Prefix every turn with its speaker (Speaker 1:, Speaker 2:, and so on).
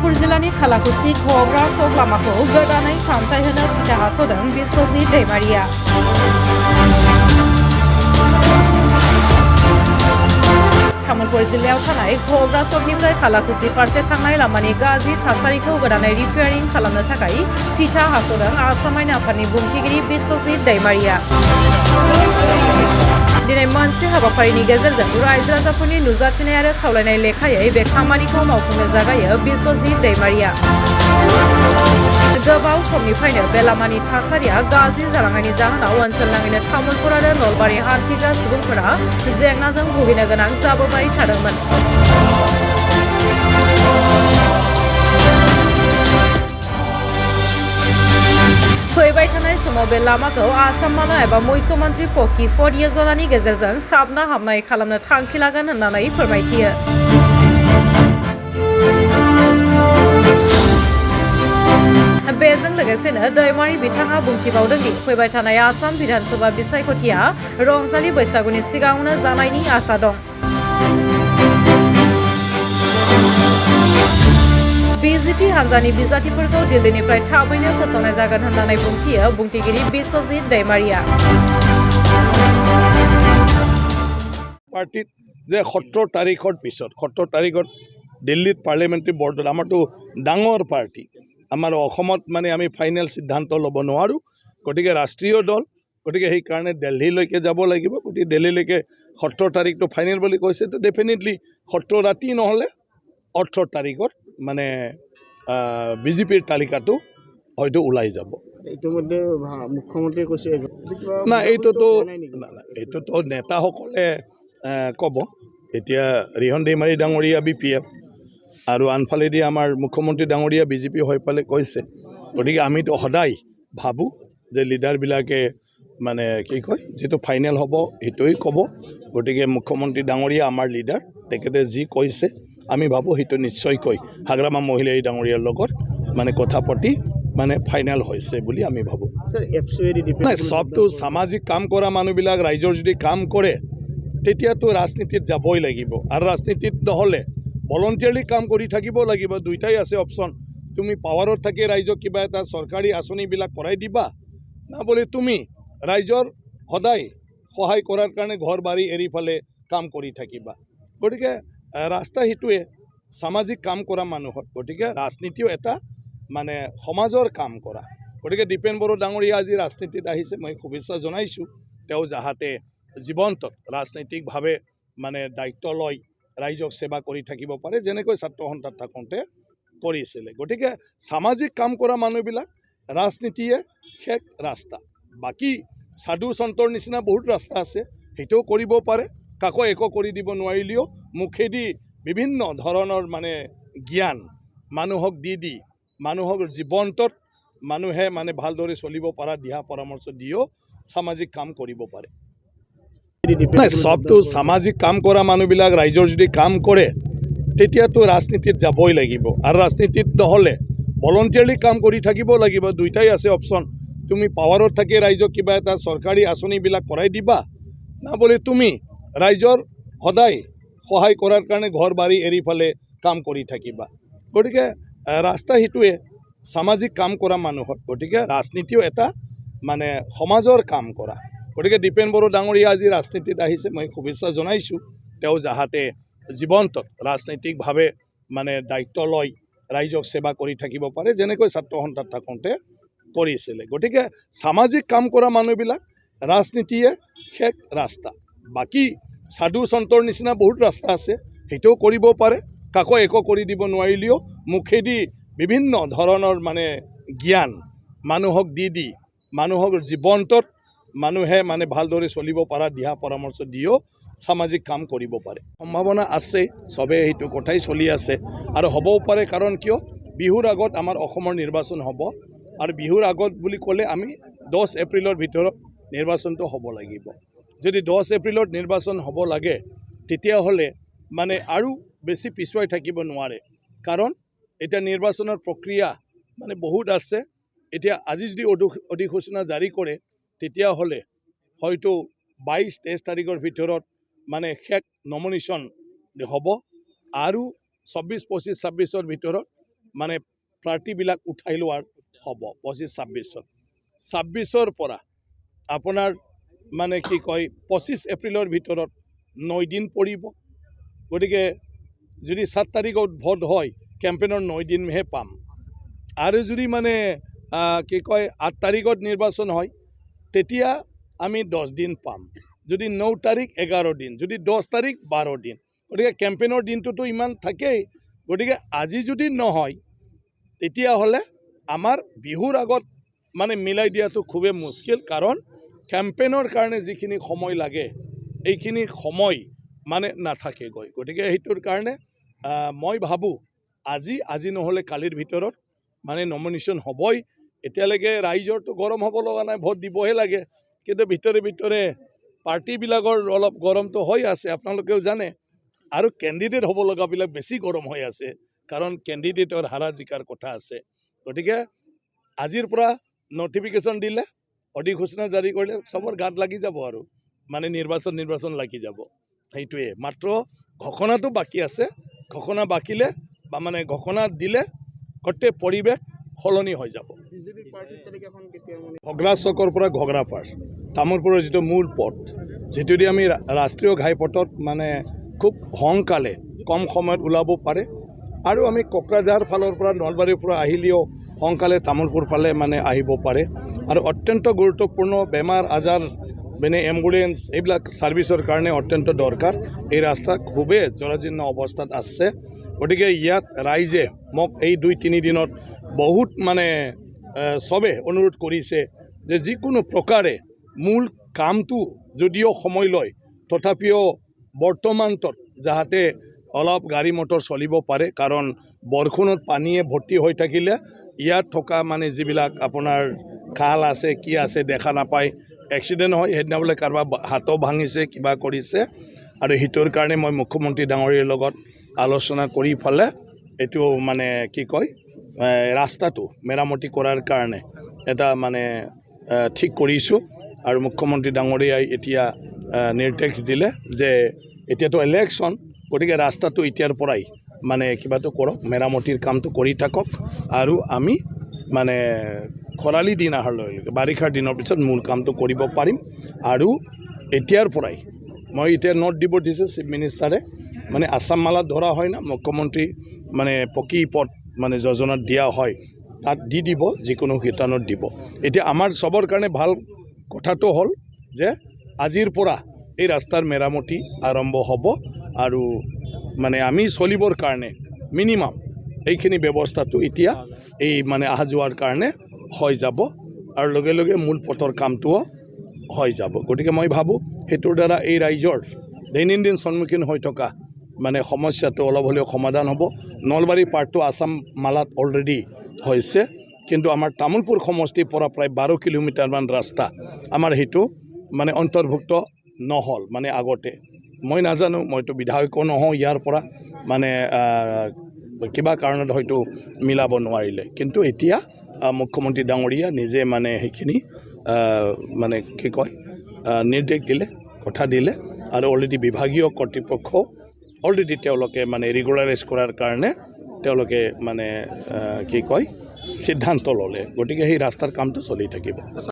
Speaker 1: तामुलपुर जिल्लानि खालाकुसि घग्रा सक लामाखौ गोदानै फाहामथाय होनो बिथा हास'दों बिस्वजित दैमारिया। तामुलपुर जिल्लायाव थानाय घग्रा सकनिफ्राय खालाकुसि फारसे थांनाय लामानि गाज्रि थासारिखौ गोदानै रिपेयारिं खालामनो थाखाय बिथा हास'दों आसाम आयेन आफादनि बुंथिगिरि बिस्वजित दैमारिया। दिनै मोनसे हाबाफारिनि गेजेरजों रायजो राजाफोरनि नुजाथिनाय आरो खावलायनाय लेखायै बे खामानिखौ मावफुंनो जागायो बिस्वजित दैमारिया। गोबाव समनिफ्रायनो बे लामानि थासारिया गाज्रि जालांनायनि जाहोनाव ओनसोल नाङैनो तामुलपुर आरो नलबारि हान्थिग्रा सुबुंफोरा जेंनाजों भुगिनो गोनां जाबोबाय थादोंमोन। फैबाय थानाय समाव बे लामाखौ आसाम माला एबा मुख्यमन्त्री पक्की फट योजनानि गेजेरजों साबना हामनाय खालामनो थांखि लागोन होननानै फोरमायथियो। बेजों लोगोसेनो दैमारि बिथाङा बुंथिबावदों दि फैबाय थानाय आसाम बिधानसभा बिसायख'थिया रंजालि बैसागुनि सिगाङावनो जानायनि आसा दं। बिजेपि हान्जानि बिजाथिफोरखौ दिल्लीनिफ्राय थाबैनो फोसावनाय जागोन होननानै बुंथियो बुंथिगिरि बिस्वजित दैमारिया।
Speaker 2: पार्टीत जे 17 तारिखर पिছত 17 तारिखत दिल्लीत पार्लियामेंटारी बोर्डत आमारतो डाঙर पार्टी आमार अসমत माने आमी फाइनेल सिद्धांत लब नोवारो गतिके राष्ट्रीय दल गतिके हेइ कारणे दिल्लीলৈके যাব লাগিব गतिके दिल्लीলৈके 17 तारिख तो फाइनेल বুলি কৈছে तो डेफिनेटली 17 राति নহলে 18 तारिखत माने বিজেপিৰ তালিকাটো হয়তো ওলাই যাব।
Speaker 3: ইতিমধ্যে মুখ্যমন্ত্ৰীয়ে কৈছে
Speaker 2: না এইটোতো নেতাসকলে ক'ব। এতিয়া ৰিহন दैमारी ডাঙৰীয়া BPF আৰু আনফালেদি আমাৰ মুখ্যমন্ত্ৰী ডাঙৰীয়া বিজেপি হৈ পালে কৈছে। গতিকে আমিতো সদায় ভাবোঁ যে লিডাৰবিলাকে মানে কি কয় যেটো ফাইনেল হ'ব সেইটোই ক'ব। গতিকে মুখ্যমন্ত্ৰী ডাঙৰীয়া আমাৰ লিডাৰ তেখেতে যি কৈছে আমি ভাবোঁ সেইটো নিশ্চয়কৈ হাগ্ৰামা মহিলাই ডাঙৰীয়াৰ লগত মানে কথা পাতি মানে ফাইনেল হৈছে বুলি আমি ভাবোঁ। নাই সবটো সামাজিক কাম কৰা মানুহবিলাক ৰাইজৰ যদি কাম কৰে তেতিয়াতো ৰাজনীতিত যাবই লাগিব আৰু ৰাজনীতিত নহ'লে ভলণ্টিয়াৰলি কাম কৰি থাকিব লাগিব। দুইটাই আছে অপশ্যন। তুমি পাৱাৰত থাকি ৰাইজক কিবা এটা চৰকাৰী আঁচনিবিলাক কৰাই দিবা না বোলে তুমি ৰাইজৰ সদায় সহায় কৰাৰ কাৰণে ঘৰ বাৰী এৰি ফালে কাম কৰি থাকিবা। গতিকে ৰাস্তা সেইটোৱে সামাজিক কাম কৰা মানুহৰ। গতিকে ৰাজনীতিও এটা মানে সমাজৰ কাম কৰা। গতিকে দীপেন বড়ো ডাঙৰীয়া আজি ৰাজনীতিত আহিছে মই শুভেচ্ছা জনাইছোঁ। তেওঁ যাহাতে জীৱন্ত ৰাজনৈতিকভাৱে মানে দায়িত্ব লৈ ৰাইজক সেৱা কৰি থাকিব পাৰে যেনেকৈ ছাত্ৰ সন্থাত থাকোঁতে কৰিছিলে। গতিকে সামাজিক কাম কৰা মানুহবিলাক ৰাজনীতিয়ে শেষ ৰাস্তা। বাকী সাধু সন্তৰ নিচিনা বহুত ৰাস্তা আছে সেইটোও কৰিব পাৰে। কাকো একো কৰি দিব নোৱাৰিলেও মুখেদি বিভিন্ন ধৰণৰ মানে জ্ঞান মানুহক দি মানুহক জীৱন্তত মানুহে মানে ভালদৰে চলিব পৰা দিহা পৰামৰ্শ দিও সামাজিক কাম কৰিব পাৰে। নাই সবটো সামাজিক কাম কৰা মানুহবিলাক ৰাইজৰ যদি কাম কৰে তেতিয়াতো ৰাজনীতিত যাবই লাগিব আৰু ৰাজনীতিত নহ'লে ভলণ্টিয়াৰলি কাম কৰি থাকিব লাগিব। দুইটাই আছে অপশ্যন। তুমি পাৱাৰত থাকি ৰাইজক কিবা এটা চৰকাৰী আঁচনিবিলাক কৰাই দিবা না বোলে তুমি ৰাইজৰ সদায় সহায় কৰাৰ কাৰণে ঘৰ বাৰী এৰি ফালে কাম কৰি থাকিবা। গতিকে ৰাস্তা সেইটোৱে সামাজিক কাম কৰা মানুহৰ। গতিকে ৰাজনীতিও এটা মানে সমাজৰ কাম কৰা। গতিকে দীপেন বড়ো ডাঙৰীয়া আজি ৰাজনীতিত আহিছে মই শুভেচ্ছা জনাইছোঁ। তেওঁ যাহাতে জীৱন্ত ৰাজনৈতিকভাৱে মানে দায়িত্ব লৈ ৰাইজক সেৱা কৰি থাকিব পাৰে যেনেকৈ ছাত্ৰ সন্থাত থাকোঁতে কৰিছিলে। গতিকে সামাজিক কাম কৰা মানুহবিলাক ৰাজনীতিয়ে শেষ ৰাস্তা। বাকী সাধু সন্তৰ নিচিনা বহুত ৰাস্তা আছে সেইটোও কৰিব পাৰে। কাকো একো কৰি দিব নোৱাৰিলেও মুখেদি বিভিন্ন ধৰণৰ মানে জ্ঞান মানুহক দি মানুহক জীৱন্তত মানুহে মানে ভালদৰে চলিব পৰা দিহা পৰামৰ্শ দিও সামাজিক কাম কৰিব পাৰে। সম্ভাৱনা আছে সবে সেইটো কথাই চলি আছে আৰু হ'বও পাৰে। কাৰণ কিয় বিহুৰ আগত আমাৰ অসমৰ নিৰ্বাচন হ'ব আৰু বিহুৰ আগত বুলি ক'লে আমি 10 এপ্ৰিলৰ ভিতৰত নিৰ্বাচনটো হ'ব লাগিব। যদি 10 এপ্ৰিলত নিৰ্বাচন হ'ব লাগে তেতিয়াহ'লে মানে আৰু বেছি পিছুৱাই থাকিব নোৱাৰে। কাৰণ এতিয়া নিৰ্বাচনৰ প্ৰক্ৰিয়া মানে বহুত আছে। এতিয়া আজি যদি অধিসূচনা জাৰি কৰে তেতিয়াহ'লে হয়তো 22-23 তাৰিখৰ ভিতৰত মানে শেষ নমিনেশ্যন হ'ব আৰু 24, 25, 26ৰ ভিতৰত মানে প্ৰাৰ্থীবিলাক উঠাই লোৱাৰ হ'ব 25-26 26ৰ পৰা আপোনাৰ মানে কি কয় 25 এপ্ৰিলৰ ভিতৰত 9 দিন পৰিব গতিকে যদি 7 তাৰিখত ভোট হয় কেম্পেইনৰ 9 দিনহে পাম আৰু যদি মানে কি কয় 8 তাৰিখত নিৰ্বাচন হয় তেতিয়া আমি 10 দিন পাম যদি 9 তাৰিখ 11 দিন যদি 10 তাৰিখ 12 দিন গতিকে কেম্পেইনৰ দিনটোতো ইমান থাকেই গতিকে আজি যদি নহয় তেতিয়াহ'লে আমাৰ বিহুৰ আগত মানে মিলাই দিয়াটো খুবেই মুস্কিল কাৰণ কেম্পেইনৰ কাৰণে যিখিনি সময় লাগে এইখিনি সময় মানে নাথাকেগৈ গতিকে সেইটোৰ কাৰণে মই ভাবোঁ আজি নহ'লে কালিৰ ভিতৰত মানে নমিনেশ্যন হ'বই এতিয়ালৈকে ৰাইজৰতো গৰম হ'ব লগা নাই ভোট দিবহে লাগে কিন্তু ভিতৰে পাৰ্টিবিলাকৰ অলপ গৰমটো হৈ আছে আপোনালোকেও জানে আৰু কেণ্ডিডেট হ'ব লগাবিলাক বেছি গৰম হৈ আছে কাৰণ কেণ্ডিডেটৰ হাৰা জিকাৰ কথা আছে গতিকে আজিৰ পৰা নটিফিকেশ্যন দিলে অধিসূচনা জাৰি কৰিলে চবৰ গাত লাগি যাব আৰু মানে নিৰ্বাচন লাগি যাব সেইটোৱে মাত্ৰ ঘোষণাটো বাকী আছে ঘোষণা বাকিলে বা মানে ঘোষণা দিলে গোটেই পৰিৱেশ সলনি হৈ যাব
Speaker 3: বিজেপি প্ৰাৰ্থীৰ তালিকাখন কেতিয়া মানে
Speaker 2: ঘগ্ৰা চকৰ পৰা ঘগ্ৰাপাৰ তামোলপুৰৰ যিটো মূল পথ যিটো দি আমি ৰাষ্ট্ৰীয় ঘাইপথত মানে খুব সোনকালে কম সময়ত ওলাব পাৰে আৰু আমি কোকৰাঝাৰ ফালৰ পৰা নলবাৰীৰ পৰা আহিলেও সোনকালে তামোলপুৰ ফালে মানে আহিব পাৰে আৰু অত্যন্ত গুৰুত্বপূৰ্ণ বেমাৰ আজাৰ মানে এম্বুলেন্স এইবিলাক ছাৰ্ভিচৰ কাৰণে অত্যন্ত দৰকাৰ এই ৰাস্তা খুবেই জৰাজীৰ্ণ অৱস্থাত আছে গতিকে ইয়াত ৰাইজে মোক এই 2-3 দিনত বহুত মানে চবে অনুৰোধ কৰিছে যে যিকোনো প্ৰকাৰে মূল কামটো যদিও সময় লয় তথাপিও বৰ্তমানটোত যাতে অলপ গাড়ী মটৰ চলিব পাৰে কাৰণ বৰষুণত পানীয়ে ভৰ্তি হৈ থাকিলে ইয়াত থকা মানে যিবিলাক আপোনাৰ খাল আছে কি আছে দেখা নাপায় এক্সিডেণ্ট হয় সেইদিনা বোলে কাৰোবাৰ হাতো ভাঙিছে কিবা কৰিছে আৰু সেইটোৰ কাৰণে মই মুখ্যমন্ত্ৰী ডাঙৰীয়াৰ লগত আলোচনা কৰি ফালে এইটো মানে কি কয় ৰাস্তাটো মেৰামতি কৰাৰ কাৰণে এটা মানে ঠিক কৰিছোঁ আৰু মুখ্যমন্ত্ৰী ডাঙৰীয়াই এতিয়া নিৰ্দেশ দিলে যে এতিয়াতো ইলেকশ্যন গতিকে ৰাস্তাটো এতিয়াৰ পৰাই মানে কিবাটো কৰক মেৰামতিৰ কামটো কৰি থাকক আৰু আমি মানে খৰালি দিন অহালৈকে বাৰিষাৰ দিনৰ পিছত মূল কামটো কৰিব পাৰিম আৰু এতিয়াৰ পৰাই মই এতিয়া নোট দিব দিছে চিফ মিনিষ্টাৰে মানে আছাম মালাত ধৰা হয় না মুখ্যমন্ত্ৰী মানে পকী পথ মানে যোজনাত দিয়া হয় তাত দি দিব যিকোনো শিতানত দিব এতিয়া আমাৰ চবৰ কাৰণে ভাল কথাটো হ'ল যে আজিৰ পৰা এই ৰাস্তাৰ মেৰামতি আৰম্ভ হ'ব আৰু মানে আমি চলিবৰ কাৰণে মিনিমাম এইখিনি ব্যৱস্থাটো এতিয়া এই মানে অহা যোৱাৰ কাৰণে হৈ যাব আৰু লগে লগে মূল পথৰ কামটোও হৈ যাব গতিকে মই ভাবোঁ সেইটোৰ দ্বাৰা এই ৰাইজৰ দৈনন্দিন সন্মুখীন হৈ থকা মানে সমস্যাটো অলপ হ'লেও সমাধান হ'ব নলবাৰী পাৰ্টটো আছাম মালাত অলৰেডি হৈছে কিন্তু আমাৰ তামোলপুৰ সমষ্টিৰ পৰা প্ৰায় 12 কিলোমিটাৰমান ৰাস্তা আমাৰ সেইটো মানে অন্তৰ্ভুক্ত নহ'ল মানে আগতে মই নাজানো মইতো বিধায়কো নহওঁ ইয়াৰ পৰা মানে কিবা কাৰণত হয়তো মিলাব নোৱাৰিলে কিন্তু এতিয়া মুখ্যমন্ত্ৰী ডাঙৰীয়া নিজে মানে সেইখিনি মানে কি কয় নিৰ্দেশ দিলে কথা দিলে আৰু অলৰেডি বিভাগীয় কৰ্তৃপক্ষ অলৰেডি তেওঁলোকে মানে ৰেগুলাৰাইজ কৰাৰ কাৰণে তেওঁলোকে মানে কি কয় সিদ্ধান্ত ল'লে গতিকে সেই ৰাস্তাৰ কামটো চলি থাকিব